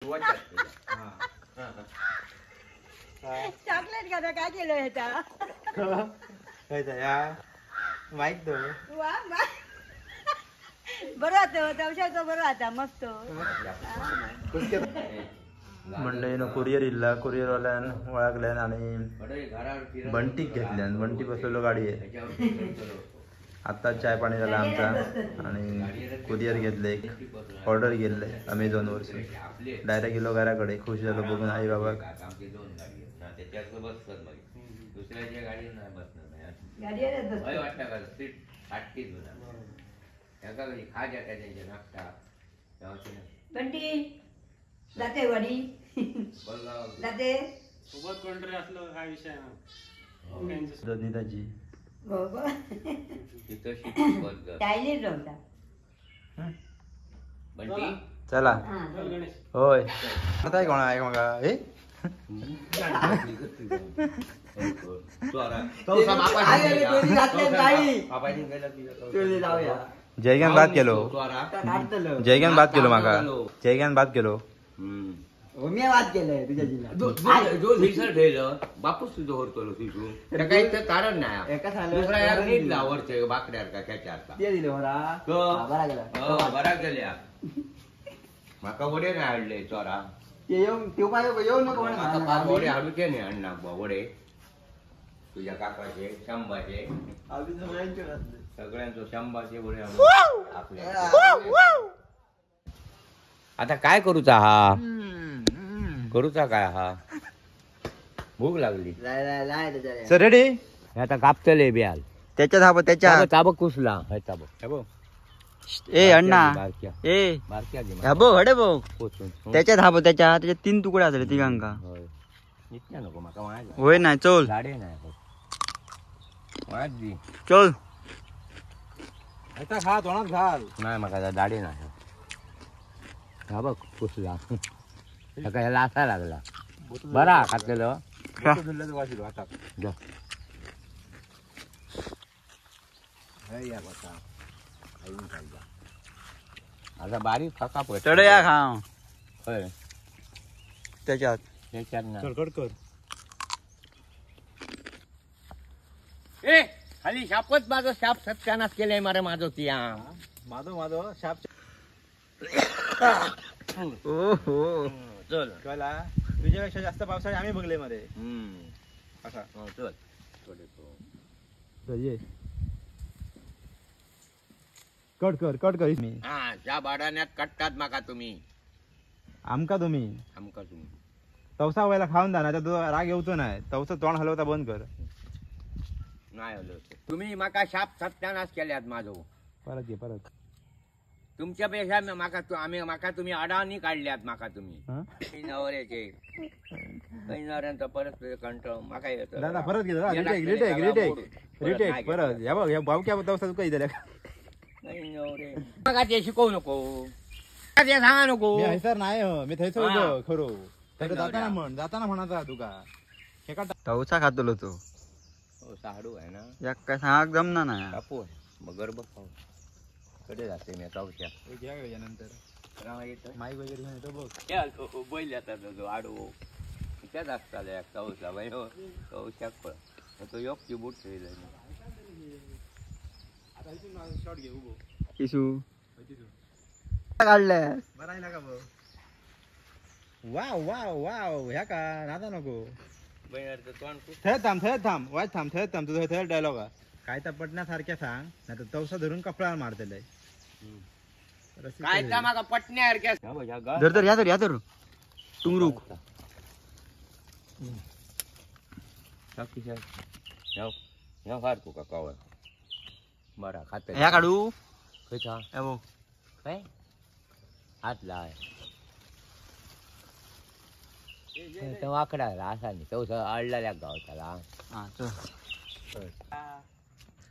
Chocolate का काय केलं ह्याचा माहित तो बरं होतं तवशाचं बरं आता मस्त मंडळीनं कुरिअर इल्ला कुरिअरवाल्यान वळखल्यान आणि बंटीक घेतल्यान बंटी बसलेलो गाडी आहे. आत्ता चाय पाणी झाला आमचा आणि कुरिअर घेतले ऑर्डर गेले अमेझॉनवरसून डायरेक्ट गेलो घराकडे खुश झालो बघून आई बाबा. दुसऱ्याच्या गाडीवर नाही बसणार जाते वडी जाते सोबत कोणतरी असलं काय विषय नीताजी चायनीज होता चला होय आता कोण आहे मग हे जयगन बात केलो जयगन बात केलो माका जयगन बात केलो मी बात केलंय तुझ्या जिल्ह्यात जो रिसर्च ठेवलं बापूस तुझं होतो तिथून काही कारण नाही दुसरा यार नीट लावरचे बाकड्यार का खेचारता ते दिले मला बरा गेल्या माका वडे नाही हाडले चोरा येऊ नको वडे हाडू ते नाही अण्णा वडे तुझ्या काकाचे शंभाचे सगळ्यांचं शंभाचे वडे आपल्या आता काय करूचा हा करूचा काय हा भूक लागली सर रेडी आता कापतले बियाल त्याच्यात हा त्याच्या ताबक कुसला ए अण्णा ए बारक्या हा बघ हडे बघ पोचून त्याच्यात हा त्याच्यात 3 तुकडे असले तिघांका इतक्या नको माका माझ्या होय नाही चल गाडे नाही माझी चल आता खा तोंडात घाल नाही माका दाढे नाही हा बघ कुसला ह्याला असा लागला बरा खातलेलं आता बारीक फाका चढ या खा होय त्याच्यात कट कर ए खाली शापच माझं शाप सत्यानाश केलंय मारे माझं तिया माझं शाप ओहो चल कळला तुझ्यापेक्षा जास्त पावसाळे आम्ही बघले मध्ये असा चल कट कर मी हा ज्या बाडाण्यात कटतात माका तुम्ही आमका तुम्ही तवसा व्हायला खाऊन जा ना तर राग येऊचो नाही तवसा तोंड हलवता बंद कर नाही हलो तुम्ही माका शाप सत्यानाश केल्यात माझं परत तुमच्यापेक्षा माका तुम्ही अडाणी काढल्यात माका तुम्ही काही नवऱ्याचे काही नवऱ्यांचा परत कंटाळ माका येतो दादा परत घे रिटेक परत या बघ या भावक्या तवसा तू काही दिल्या काही नवरे माका ते शिकवू नको ते सांगा नको मी हैसर नाही हो मी थैसर होतो खरो जाताना म्हणा तुका तवसा खातलो तो साडू आहे ना या काय सांग जमना नाही कापू मग गरब खाऊ कडे जाते मी चौथ्या नंतर माईक वगैरे घेऊन येतो बघ बैल येतात आडू त्याच असतात एक चौसा बाई हो चौशाक फळ तो योगची बूट ठेवलं शॉट घे उभो किशू काढलं बरं का बघ वाव ह्या का नादा नको थेट थांब वाईट थांब तुझं थेट डायलॉग काय तर पटण्यासारख्या सांग नाही तर तवसा धरून कपडा मारतेलाय काय मागा पटण्यासारख्या या तर टुंगरूक फार तू का कवर बरा खात ह्या काढू काय हात लाय वाकडा असा नाही चौसा अडला गावताला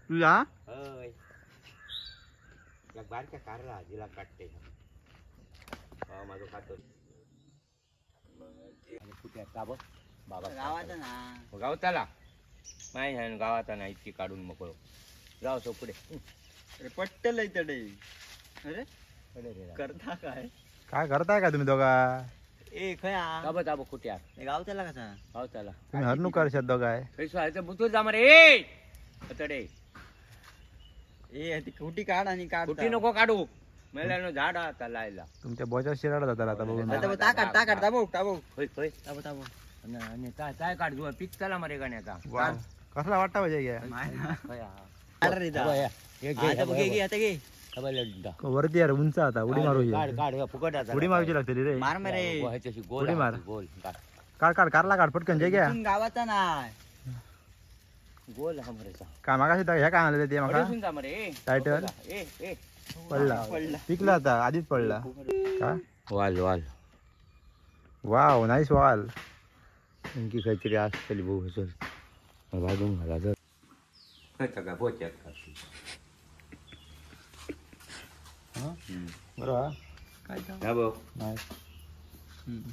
तुझा बारक्या कारला जिला काटते माझं खातो बाबा गावताला नाही गावात नाही इतकी काढून मोकळो जाऊ तो पुढे पट्टल इकडे अरे करता काय करताय का तुम्ही दोघा ए खया ताबो ताबो कुट्या गावच्याला कसा हो चला तुम्ही हरणू करशात दोघाय पैसा आहे तर बुतूर जा मरे अतडे ए ती कुटी काढ आणि काढ कुटी नको काढू मेल्यानं झाड आता लायला तुमच्या बोचा शिराडा जातात आता बघून ताकाड ताबो होय होय ताबो ताबो आणि काय काढ जुवा पीक चला मरे गाण्याचा वाव. कसला वाटता पाहिजे घ्या वरती यार उंच आता उडी मारू ये. उडी मारूची लागते रे मार मरे उडी मार काढ काढ कारला काढ पटकन जे घ्या गावाचा नाही गोल हा मरेचा काय मागाशी ह्या काय आणलं ते मागा अडसून जा मरे टायटल ए ए पडला पिकला आता आधीच पडला का वाल वाल वाव नाईस वाल आणखी काहीतरी असतली भाऊ चल भाजून घाला जर का पोच्यात बरोबर हा भाऊ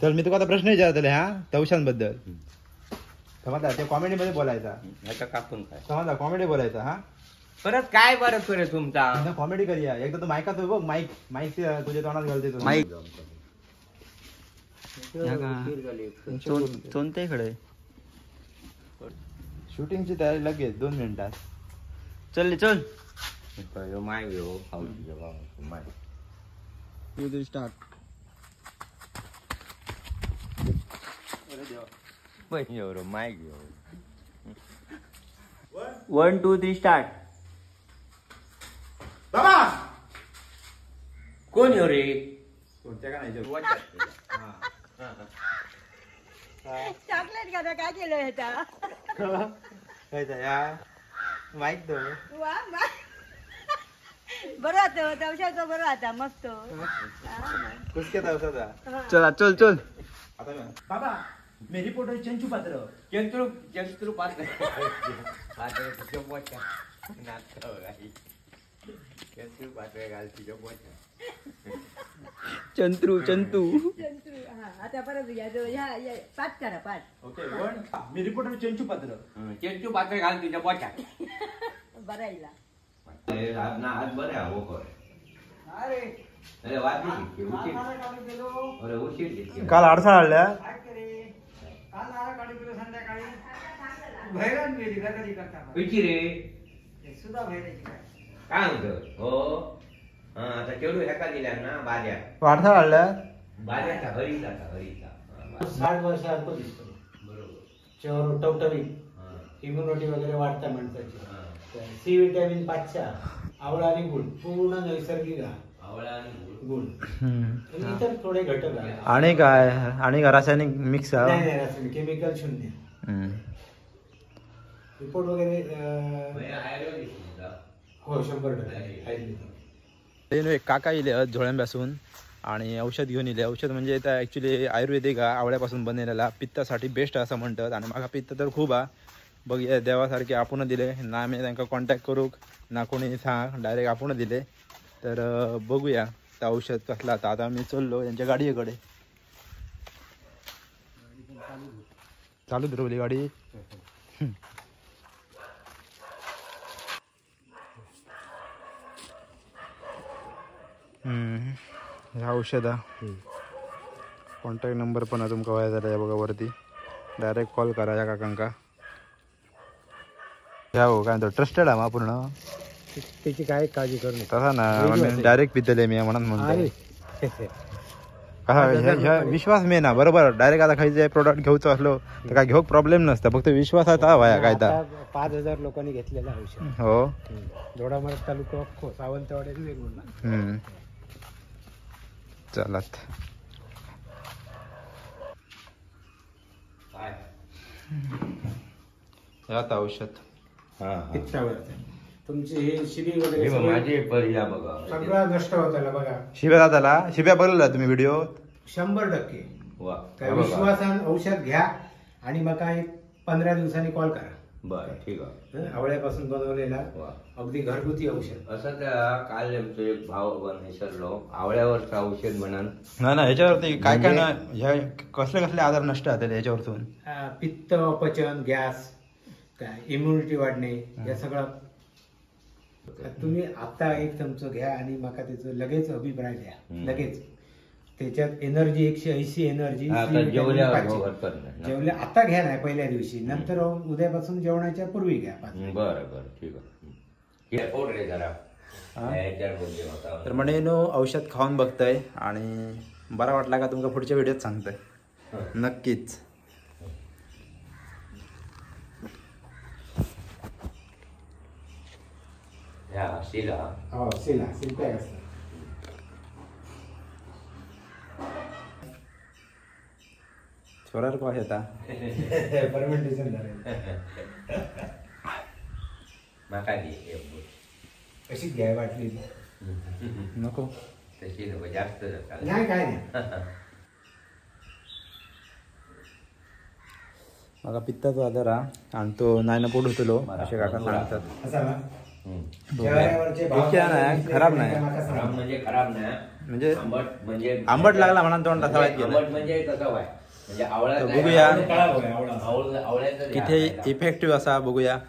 तर मी तुला आता प्रश्न विचारतले हा तवशांबद्दल समजला ते कॉमेडी मध्ये बोलायचा आता कापून काय समजला कॉमेडी बोलायचा हा परत काय परत करे तुमचा कॉमेडी करूया एकदा तू माईकात बघ माईक माईक तुझ्या तोंडात घालते तू माईक कोणते खडे शूटिंगची तयारी लगेच 2 मिनिटात चल चल माय घेऊ माय स्टार्ट माय घेऊ 1 2 3 स्टार्ट बाबा कोण येऊ रे कोणत्या का नाही चॉकलेट खाता काय केलं ह्याचा माईक तो वा बरं होतं तवशाचं बरं आता मस्त कुसके तवसाचा चला चल चल आता बाबा मी रिपोर्टर चंचू पात्र चंद्रू पात्र चंतू चंतू आता परत ह्या पाठ करा पाठ ओके मी रिपोर्टर चंचू पात्र चंचू पात्र घाल तुझ्या पोच्या बरायला आज बरे हो अरे उशीर काल आडसा आल्या रे काय होत हो आता केवढू ह्याका दिल्या ना बाज्या आडसा आल्या बाज्याचा हरीचा 60 वर्षांपूर्वी दिसतो बरोबर चेहरा टवटवीत इम्युनिटी वगैरे वाढतं माणसाची सी विटॅमिन 5 आवळा आणि गुळ पूर्ण नैसर्गिक आहे. आवळा आणि गुळ आणि इतर थोडे घटक आहे. आणि काय आणि रासायनिक मिक्स नाही नाही रासायनिक केमिकल शून्य रिपोर्ट वगैरे आयुर्वेदिक हो 100% एक काका येले झोळ्यांपासून आणि औषध घेऊन येले औषध म्हणजे त्या ॲक्च्युली आयुर्वेदिक आवळ्यापासून बनलेला पित्तासाठी बेस्ट असं म्हणतात आणि म्हाका पित्त तर खूप आहे बघ देवासारखे आपण दिले ना मी त्यांना कॉन्टॅक्ट करूक ना कोणी सांग डायरेक्ट आपण दिले तर बघूया त्या औषध कसला आता मी चललो त्यांच्या गाडीकडे चालू धरवली गाडी हे औषध कॉन्टॅक्ट नंबर पण तुमका व्हाय झाला बघा वरती डायरेक्ट कॉल करा या काकांका घ्या हो काय ट्रस्टेड आहे पूर्ण त्याची काय काळजी करू नका तसा ना डायरेक्ट पितले मी म्हणून म्हणतो कसा विश्वास मेन ना बरोबर डायरेक्ट आता खायचं प्रोडक्ट घेऊचं असलो तर काय घेऊक प्रॉब्लेम नसता फक्त विश्वासात हवा काय तर 5000 लोकांनी घेतलेलं औषध हो दोडामार्ग तालुका सावंतवाड्यात वेगळं चलत आता औषध पित्तावरचं तुमचे हे शिबी वगैरे सगळं- माझे पर्या बघा सगळं नष्ट होताला बघा शिव्या दादाला शिव्या बघलेला तुम्ही व्हिडिओ 100% वा काय विश्वासान औषध घ्या आणि मग काय 15 दिवसांनी कॉल करा बर ठीक आहे आवळ्यापासून बनवलेला वा अगदी घरगुती औषध असं त्या काल आमचं एक भाव विसरलो आवळ्यावरचं औषध म्हणून ना ना ह्याच्यावरती काय काय ना ह्या कसले कसले आजार नष्ट होतात ह्याच्यावरतून पित्त अपचन गॅस काय इम्युनिटी वाढणे या सगळं तुम्ही आता एक चमचा घ्या आणि मका त्याचं लगेच अभिप्राय द्या लगेच त्याच्यात एनर्जी 180 एनर्जी जेवल्या आता घ्या नाही पहिल्या दिवशी, नंतर उद्यापासून जेवणाच्या पूर्वी घ्या. बरं बरं ठीक आहे. पोट रे जरा तर म्हणेनो औषध खाऊन बघतंय आणि बरा वाटला का तुमका पुढच्या व्हिडिओत सांगतोय नक्कीच. हो सील पॅक असतं. छोरार पास येता फर्मेंटेशन झालं. कशीच घ्याय वाटली नको तशी नको जास्त नाही काय नाही. मला पित्ताचा आजार हा आणि तो नाही ना पोट होतलो असे काका सांगतात. असा ना चेहऱ्यावरचे भाव इतक्या नाही, खराब नाही. खराब म्हणजे खराब नाही म्हणजे आंबट म्हणजे आंबट लागला म्हणा तोंड रसा वाईट गेला. आंबट म्हणजे कसं व्हाय म्हणजे आवळा तर बघूया आवळ्याचं किती इफेक्टिव्ह असा बघूया.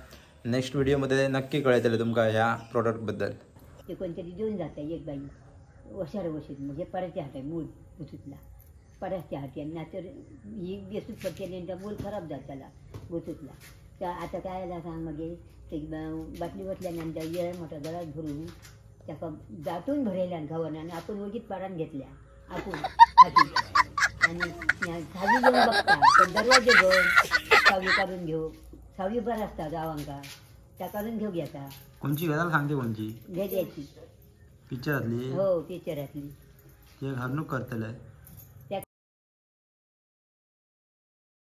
नेक्स्ट व्हिडिओमध्ये नक्की कळेल तुमका ह्या प्रोडक्टबद्दल. ते कोणतरी देऊन जाते एक बाई वशार वशीत म्हणजे परतच्या हात आहे मूळ गुचुतला परतच्या हाती आणि नाहीतर ही बेसूत पडते मूळ खराब जाताला गुचुतला. तर आता काय आला सांग मगे ते बाटली बसल्यानंतर येळ मोठा गळात भरून त्याका दाटून भरेल्या गावानं आणि आपण वगीत पाडान घेतल्या आपण हाती आणि सावी घेऊन बघता पण दरवाजे घेऊन सावी काढून घेऊ. सावी बरं असता गावांका त्या काढून घेऊ घेता कोणची गजाल सांगते कोणची घे द्यायची. पिक्चरातली हो पिक्चरातली ते घालणूक करतले